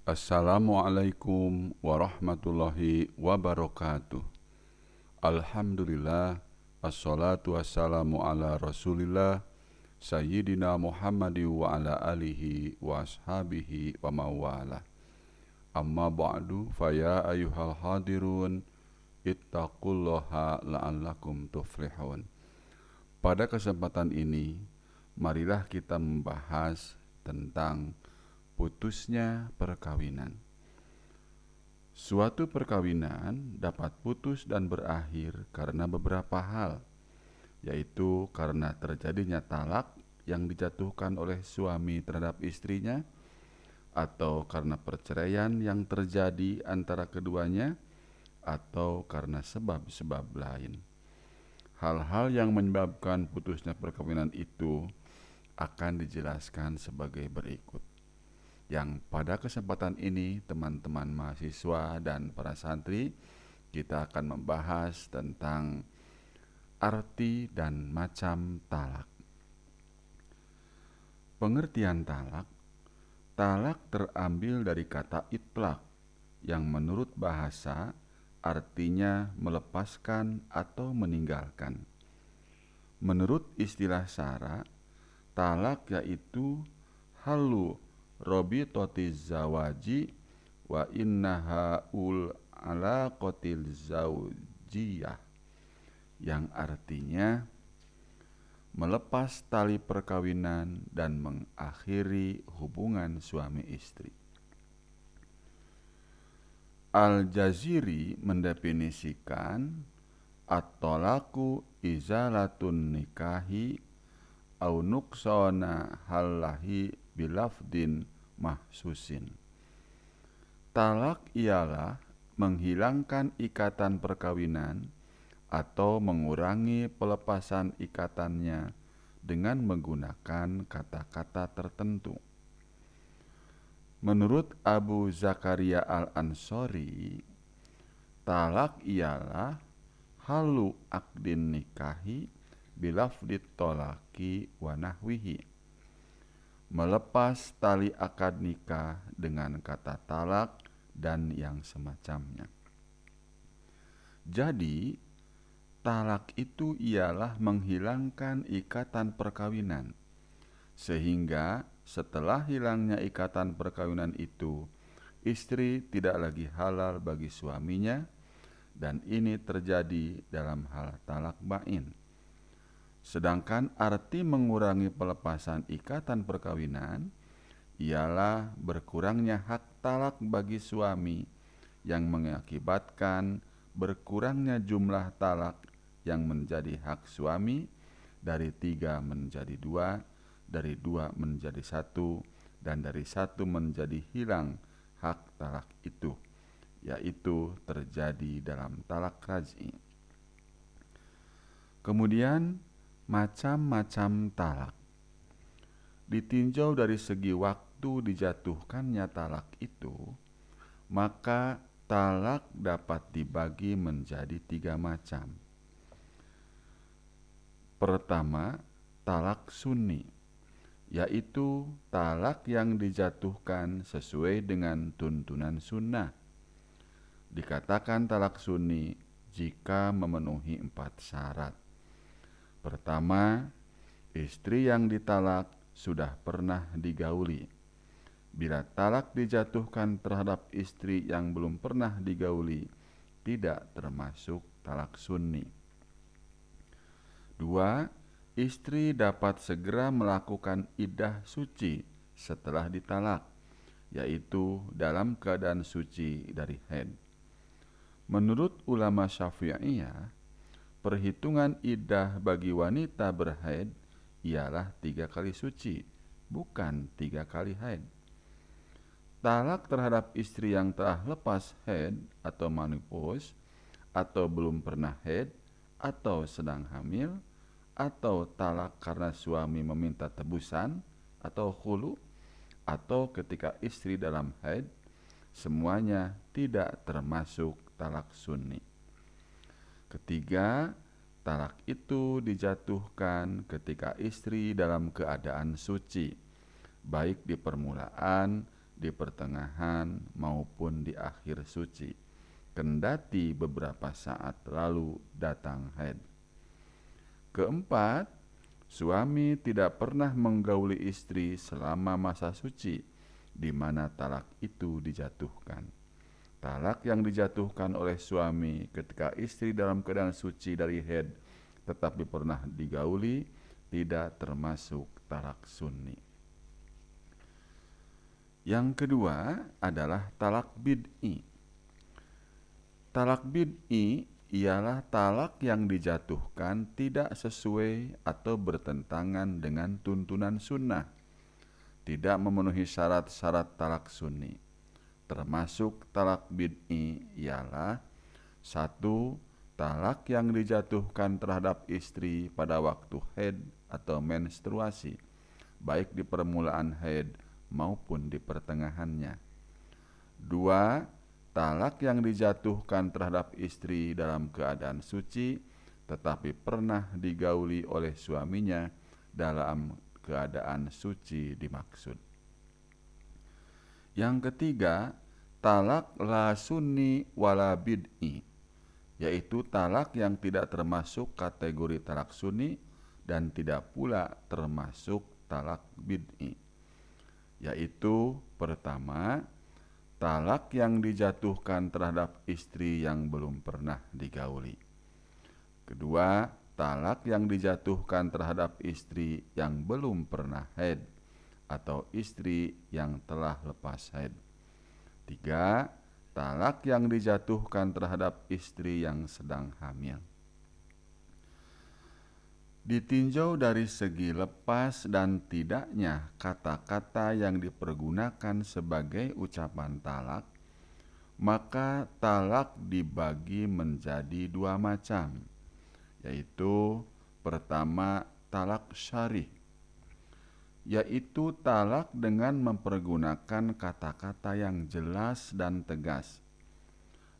Assalamualaikum warahmatullahi wabarakatuh. Alhamdulillah, assalatu wassalamu ala rasulillah Sayyidina Muhammadi wa ala alihi wa ashabihi wa mawala. Amma ba'du, faya ayuhal hadirun, ittaqullaha la'allakum tuflihun. Pada kesempatan ini, marilah kita membahas tentang putusnya perkawinan. Suatu perkawinan dapat putus dan berakhir karena beberapa hal, yaitu karena terjadinya talak yang dijatuhkan oleh suami terhadap istrinya, atau karena perceraian yang terjadi antara keduanya, atau karena sebab-sebab lain. Hal-hal yang menyebabkan putusnya perkawinan itu akan dijelaskan sebagai berikut, yang pada kesempatan ini teman-teman mahasiswa dan para santri kita akan membahas tentang arti dan macam talak. Pengertian talak. Talak terambil dari kata itlaq yang menurut bahasa artinya melepaskan atau meninggalkan. Menurut istilah syara, talak yaitu halu robitotiz zawaji wa innaha ul alaqatil zaujiyah, yang artinya melepas tali perkawinan dan mengakhiri hubungan suami istri. Al-Jaziri mendefinisikan at-talaku izalatun nikahi au nuqsana halahi bilafdin mahsusin. Talak ialah menghilangkan ikatan perkawinan atau mengurangi pelepasan ikatannya dengan menggunakan kata-kata tertentu. Menurut Abu Zakaria al-Ansori, talak ialah halu akdin nikahi bilafdit tolaki wa nahwihi, melepas tali akad nikah dengan kata talak dan yang semacamnya. Jadi, talak itu ialah menghilangkan ikatan perkawinan, sehingga setelah hilangnya ikatan perkawinan itu, istri tidak lagi halal bagi suaminya, dan ini terjadi dalam hal talak bain. Sedangkan arti mengurangi pelepasan ikatan perkawinan ialah berkurangnya hak talak bagi suami yang mengakibatkan berkurangnya jumlah talak yang menjadi hak suami dari 3 menjadi 2, dari 2 menjadi 1, dan dari 1 menjadi hilang hak talak itu, yaitu terjadi dalam talak raj'i. Kemudian macam-macam talak. Ditinjau dari segi waktu dijatuhkannya talak itu, maka talak dapat dibagi menjadi 3 macam. Pertama, talak sunni, yaitu talak yang dijatuhkan sesuai dengan tuntunan sunnah. Dikatakan talak sunni jika memenuhi 4 syarat. Pertama, istri yang ditalak sudah pernah digauli. Bila talak dijatuhkan terhadap istri yang belum pernah digauli, tidak termasuk talak sunni. 2. Istri dapat segera melakukan iddah suci setelah ditalak, yaitu dalam keadaan suci dari haid. Menurut ulama Syafi'iyah, perhitungan iddah bagi wanita berhaid ialah 3 kali suci, bukan 3 kali haid. Talak terhadap istri yang telah lepas haid atau menopause, atau belum pernah haid, atau sedang hamil, atau talak karena suami meminta tebusan atau khulu, atau ketika istri dalam haid, semuanya tidak termasuk talak sunni. Ketiga, talak itu dijatuhkan ketika istri dalam keadaan suci, baik di permulaan di pertengahan maupun di akhir suci, kendati beberapa saat lalu datang haid. Keempat, suami tidak pernah menggauli istri selama masa suci, di mana talak itu dijatuhkan. Talak yang dijatuhkan oleh suami ketika istri dalam keadaan suci dari haid tetapi pernah digauli tidak termasuk talak sunni. Yang kedua adalah talak bid'i. Talak bid'i ialah talak yang dijatuhkan tidak sesuai atau bertentangan dengan tuntunan sunnah, tidak memenuhi syarat-syarat talak sunni. Termasuk talak bid'i ialah: 1. Talak yang dijatuhkan terhadap istri pada waktu haid atau menstruasi, baik di permulaan haid maupun di pertengahannya. 2. Talak yang dijatuhkan terhadap istri dalam keadaan suci tetapi pernah digauli oleh suaminya dalam keadaan suci dimaksud. Yang ketiga, talak la sunni wala bid'i, yaitu talak yang tidak termasuk kategori talak sunni dan tidak pula termasuk talak bid'i. Yaitu pertama, talak yang dijatuhkan terhadap istri yang belum pernah digauli. Kedua, talak yang dijatuhkan terhadap istri yang belum pernah haid atau istri yang telah lepas haid. 3. Talak yang dijatuhkan terhadap istri yang sedang hamil. Ditinjau dari segi lepas dan tidaknya kata-kata yang dipergunakan sebagai ucapan talak, maka talak dibagi menjadi dua macam, yaitu pertama, talak syarih, yaitu talak dengan mempergunakan kata-kata yang jelas dan tegas,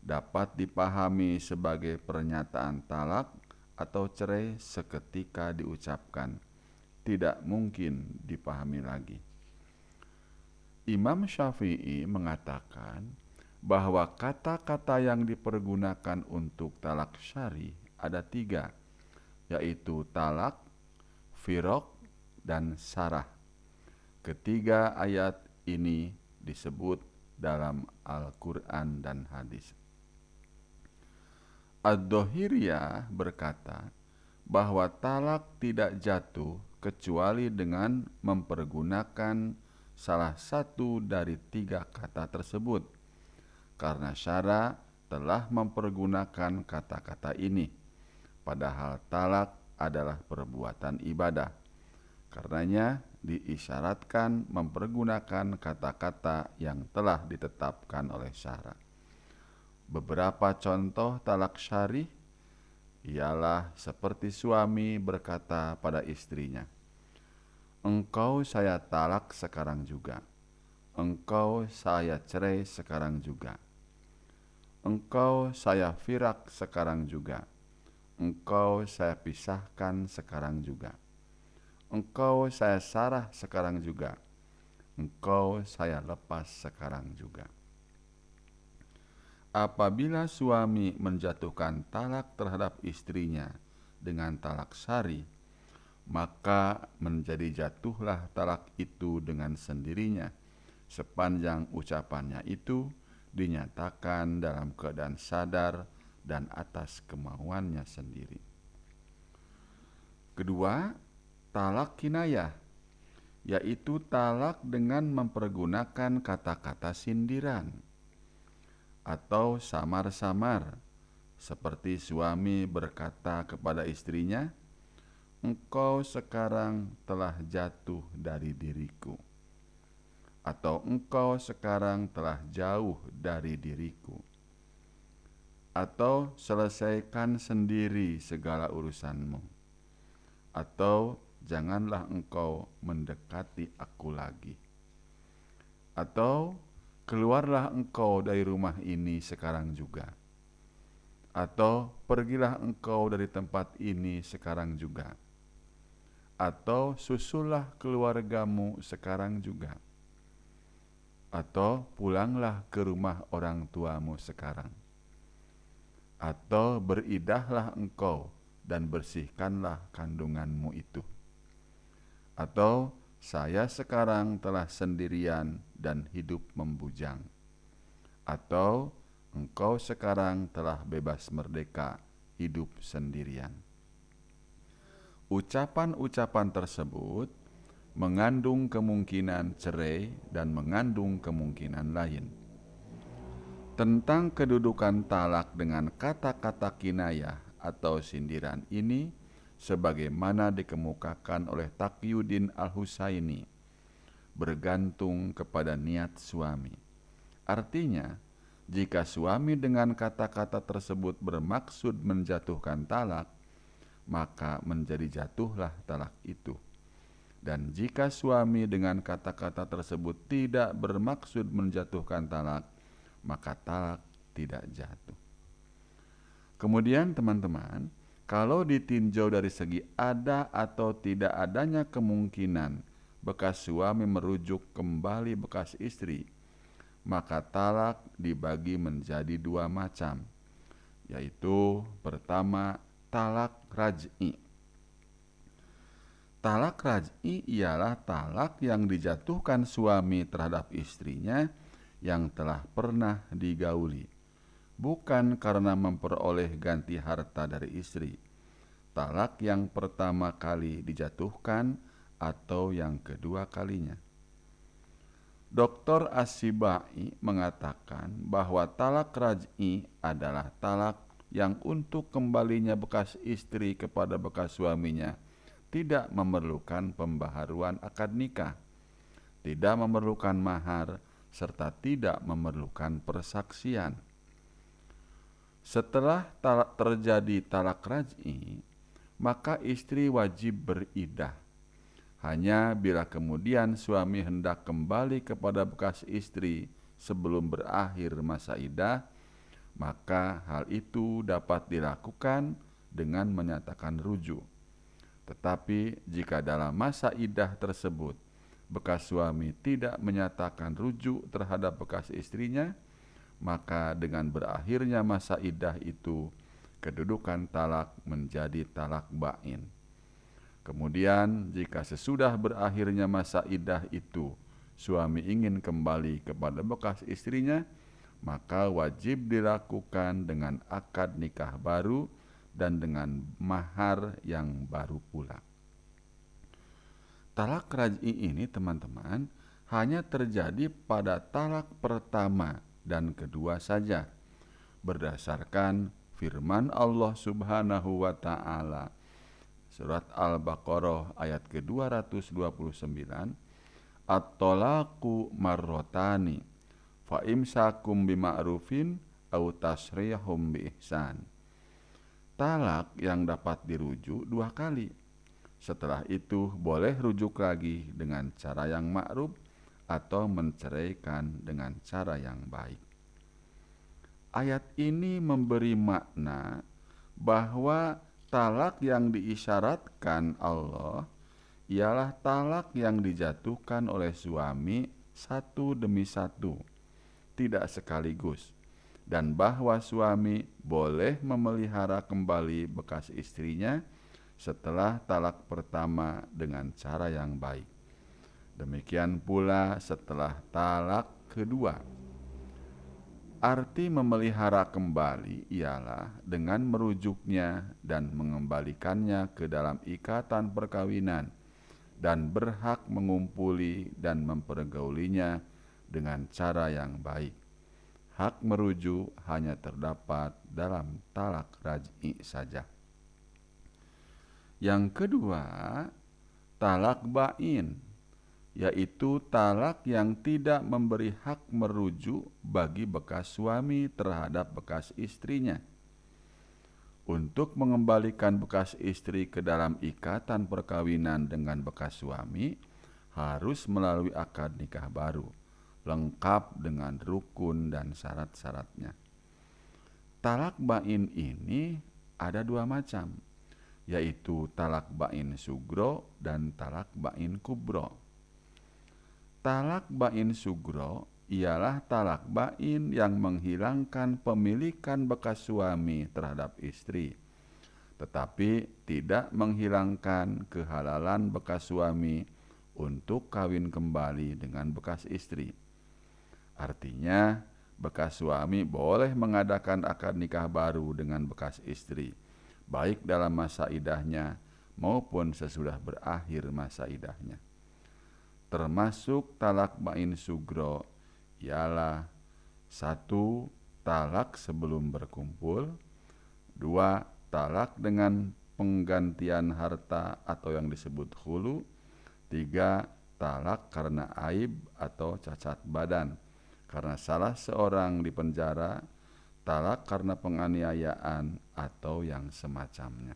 dapat dipahami sebagai pernyataan talak atau cerai seketika diucapkan, tidak mungkin dipahami lagi. Imam Syafi'i mengatakan bahwa kata-kata yang dipergunakan untuk talak syarih ada 3, yaitu talak, firaq, dan sarah. Ketiga ayat ini disebut dalam Al-Quran dan hadis. Ad-Dhahiriyah berkata bahwa talak tidak jatuh kecuali dengan mempergunakan salah satu dari 3 kata tersebut, karena syara telah mempergunakan kata-kata ini, padahal talak adalah perbuatan ibadah. Karenanya diisyaratkan mempergunakan kata-kata yang telah ditetapkan oleh syara. Beberapa contoh talak syarih ialah seperti suami berkata pada istrinya, "Engkau saya talak sekarang juga. Engkau saya cerai sekarang juga. Engkau saya firak sekarang juga. Engkau saya pisahkan sekarang juga. Engkau saya sarah sekarang juga. Engkau saya lepas sekarang juga." Apabila suami menjatuhkan talak terhadap istrinya dengan talak syarih, maka menjadi jatuhlah talak itu dengan sendirinya, sepanjang ucapannya itu dinyatakan dalam keadaan sadar dan atas kemauannya sendiri. Kedua, talak kinayah, yaitu talak dengan mempergunakan kata-kata sindiran atau samar-samar, seperti suami berkata kepada istrinya, "Engkau sekarang telah jatuh dari diriku," atau "Engkau sekarang telah jauh dari diriku," atau "Selesaikan sendiri segala urusanmu," atau "Janganlah engkau mendekati aku lagi," atau "Keluarlah engkau dari rumah ini sekarang juga," atau "Pergilah engkau dari tempat ini sekarang juga," atau "Susullah keluargamu sekarang juga," atau pulanglah ke rumah orang tuamu sekarang, atau beridahlah engkau dan bersihkanlah kandunganmu itu, atau saya sekarang telah sendirian dan hidup membujang, atau engkau sekarang telah bebas merdeka hidup sendirian. Ucapan-ucapan tersebut mengandung kemungkinan cerai dan mengandung kemungkinan lain. Tentang kedudukan talak dengan kata-kata kinayah atau sindiran ini, sebagaimana dikemukakan oleh Taqiyuddin Al-Husaini, bergantung kepada niat suami. Artinya, jika suami dengan kata-kata tersebut bermaksud menjatuhkan talak, maka menjadi jatuhlah talak itu. Dan jika suami dengan kata-kata tersebut tidak bermaksud menjatuhkan talak, maka talak tidak jatuh. Kemudian teman-teman, kalau ditinjau dari segi ada atau tidak adanya kemungkinan bekas suami merujuk kembali bekas istri, maka talak dibagi menjadi dua macam, yaitu pertama, talak raj'i. Talak raj'i ialah talak yang dijatuhkan suami terhadap istrinya yang telah pernah digauli, bukan karena memperoleh ganti harta dari istri. Talak yang pertama kali dijatuhkan atau yang kedua kalinya. Dr. As-Sibai mengatakan bahwa talak raj'i adalah talak yang untuk kembalinya bekas istri kepada bekas suaminya tidak memerlukan pembaharuan akad nikah, tidak memerlukan mahar, serta tidak memerlukan persaksian. Setelah terjadi talak raj'i, maka istri wajib beridah. Hanya bila kemudian suami hendak kembali kepada bekas istri sebelum berakhir masa idah, maka hal itu dapat dilakukan dengan menyatakan rujuk. Tetapi jika dalam masa idah tersebut bekas suami tidak menyatakan rujuk terhadap bekas istrinya, maka dengan berakhirnya masa idah itu, kedudukan talak menjadi talak ba'in. Kemudian jika sesudah berakhirnya masa idah itu, suami ingin kembali kepada bekas istrinya, maka wajib dilakukan dengan akad nikah baru dan dengan mahar yang baru pula. Talak raj'i ini teman-teman hanya terjadi pada talak pertama dan kedua saja, berdasarkan firman Allah Subhanahu wa ta'ala surat Al-Baqarah ayat ke-229, At-talaqu marrotani fa imsakum bima'rufin au tasrihum bi ihsan. Talak yang dapat dirujuk dua kali. Setelah itu boleh rujuk lagi dengan cara yang ma'ruf atau menceraikan dengan cara yang baik. Ayat ini memberi makna bahwa talak yang diisyaratkan Allah ialah talak yang dijatuhkan oleh suami satu demi satu, tidak sekaligus, dan bahwa suami boleh memelihara kembali bekas istrinya setelah talak pertama dengan cara yang baik. Demikian pula setelah talak kedua. Arti memelihara kembali ialah dengan merujuknya dan mengembalikannya ke dalam ikatan perkawinan dan berhak mengumpuli dan mempergaulinya dengan cara yang baik. Hak merujuk hanya terdapat dalam talak raj'i saja. Yang kedua, talak ba'in, yaitu talak yang tidak memberi hak merujuk bagi bekas suami terhadap bekas istrinya. Untuk mengembalikan bekas istri ke dalam ikatan perkawinan dengan bekas suami, harus melalui akad nikah baru, lengkap dengan rukun dan syarat-syaratnya. Talak ba'in ini ada dua macam, yaitu talak ba'in sugro dan talak ba'in kubro. Talak ba'in sugro ialah talak bain yang menghilangkan pemilikan bekas suami terhadap istri, tetapi tidak menghilangkan kehalalan bekas suami untuk kawin kembali dengan bekas istri. Artinya, bekas suami boleh mengadakan akad nikah baru dengan bekas istri, baik dalam masa idahnya maupun sesudah berakhir masa idahnya. Termasuk talak bain sugro ialah 1. Talak sebelum berkumpul, 2. Talak dengan penggantian harta atau yang disebut khulu, 3. Talak karena aib atau cacat badan karena salah seorang di penjara, talak karena penganiayaan atau yang semacamnya.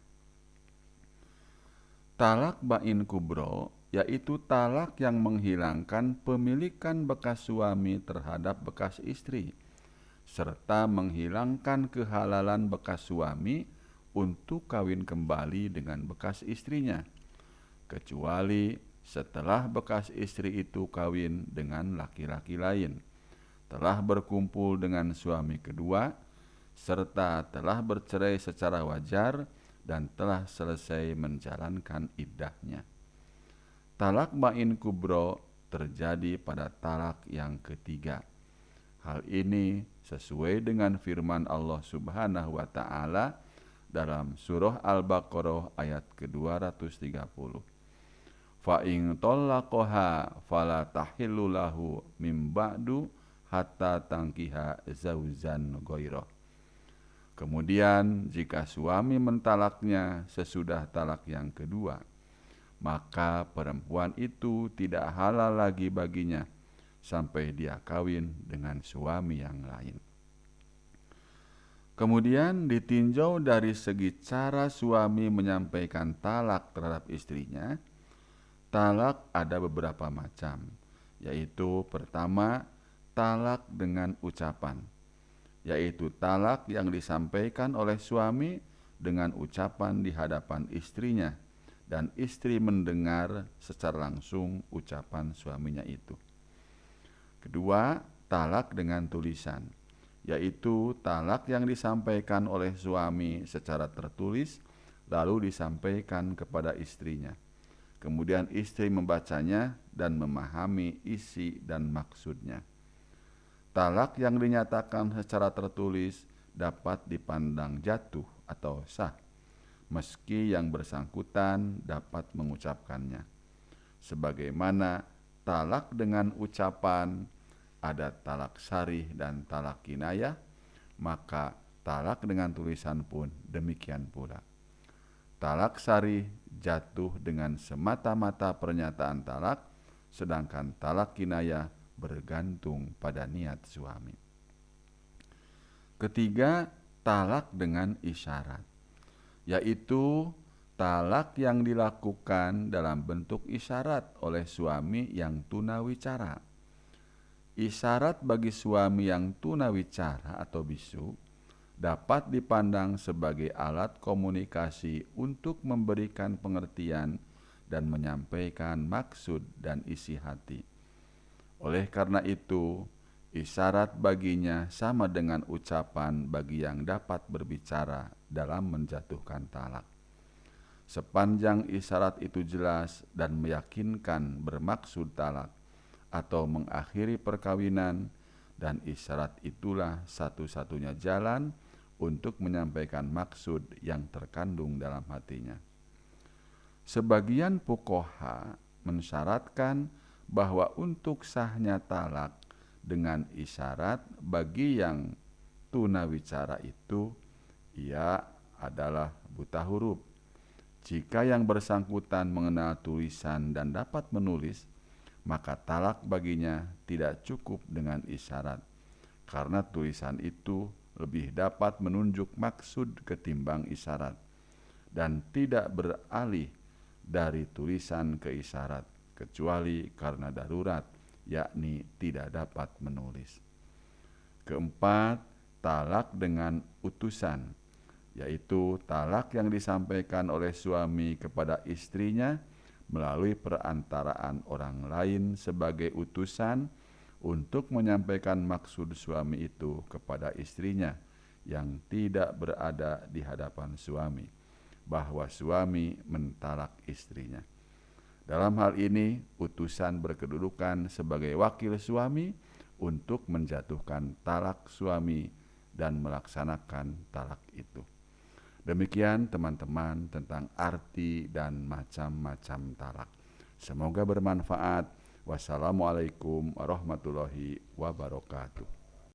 Talak bain kubro yaitu talak yang menghilangkan pemilikan bekas suami terhadap bekas istri, serta menghilangkan kehalalan bekas suami untuk kawin kembali dengan bekas istrinya, kecuali setelah bekas istri itu kawin dengan laki-laki lain, telah berkumpul dengan suami kedua, serta telah bercerai secara wajar dan telah selesai menjalankan iddahnya. Talak bain kubro terjadi pada talak yang ketiga. Hal ini sesuai dengan firman Allah Subhanahu wa taala dalam surah Al-Baqarah ayat ke-230. Fa in talaqaha fala tahillu lahu mim ba'du hatta tangkiha zauzan ghairah. Kemudian jika suami mentalaknya sesudah talak yang kedua, maka perempuan itu tidak halal lagi baginya sampai dia kawin dengan suami yang lain. Kemudian ditinjau dari segi cara suami menyampaikan talak terhadap istrinya. Talak ada beberapa macam, yaitu pertama, talak dengan ucapan, yaitu talak yang disampaikan oleh suami dengan ucapan di hadapan istrinya, dan istri mendengar secara langsung ucapan suaminya itu. Kedua, talak dengan tulisan, yaitu talak yang disampaikan oleh suami secara tertulis lalu disampaikan kepada istrinya. Kemudian istri membacanya dan memahami isi dan maksudnya. Talak yang dinyatakan secara tertulis dapat dipandang jatuh atau sah, meski yang bersangkutan dapat mengucapkannya. Sebagaimana talak dengan ucapan ada talak sarih dan talak kinayah, maka talak dengan tulisan pun demikian pula. Talak sarih jatuh dengan semata-mata pernyataan talak, sedangkan talak kinayah bergantung pada niat suami. Ketiga, talak dengan isyarat, yaitu talak yang dilakukan dalam bentuk isyarat oleh suami yang tunawicara. Isyarat bagi suami yang tunawicara atau bisu dapat dipandang sebagai alat komunikasi untuk memberikan pengertian dan menyampaikan maksud dan isi hati. Oleh karena itu, isyarat baginya sama dengan ucapan bagi yang dapat berbicara dalam menjatuhkan talak. Sepanjang isyarat itu jelas dan meyakinkan bermaksud talak atau mengakhiri perkawinan, dan isyarat itulah satu-satunya jalan untuk menyampaikan maksud yang terkandung dalam hatinya. Sebagian fuqaha mensyaratkan bahwa untuk sahnya talak dengan isyarat bagi yang tunawicara itu, ia adalah buta huruf. Jika yang bersangkutan mengenal tulisan dan dapat menulis, maka talak baginya tidak cukup dengan isyarat, karena tulisan itu lebih dapat menunjuk maksud ketimbang isyarat, dan tidak beralih dari tulisan ke isyarat, kecuali karena darurat, yakni tidak dapat menulis. Keempat, talak dengan utusan, yaitu talak yang disampaikan oleh suami kepada istrinya melalui perantaraan orang lain sebagai utusan untuk menyampaikan maksud suami itu kepada istrinya yang tidak berada di hadapan suami, bahwa suami mentalak istrinya. Dalam hal ini, utusan berkedudukan sebagai wakil suami untuk menjatuhkan talak suami dan melaksanakan talak itu. Demikian teman-teman tentang arti dan macam-macam talak. Semoga bermanfaat. Wassalamualaikum warahmatullahi wabarakatuh.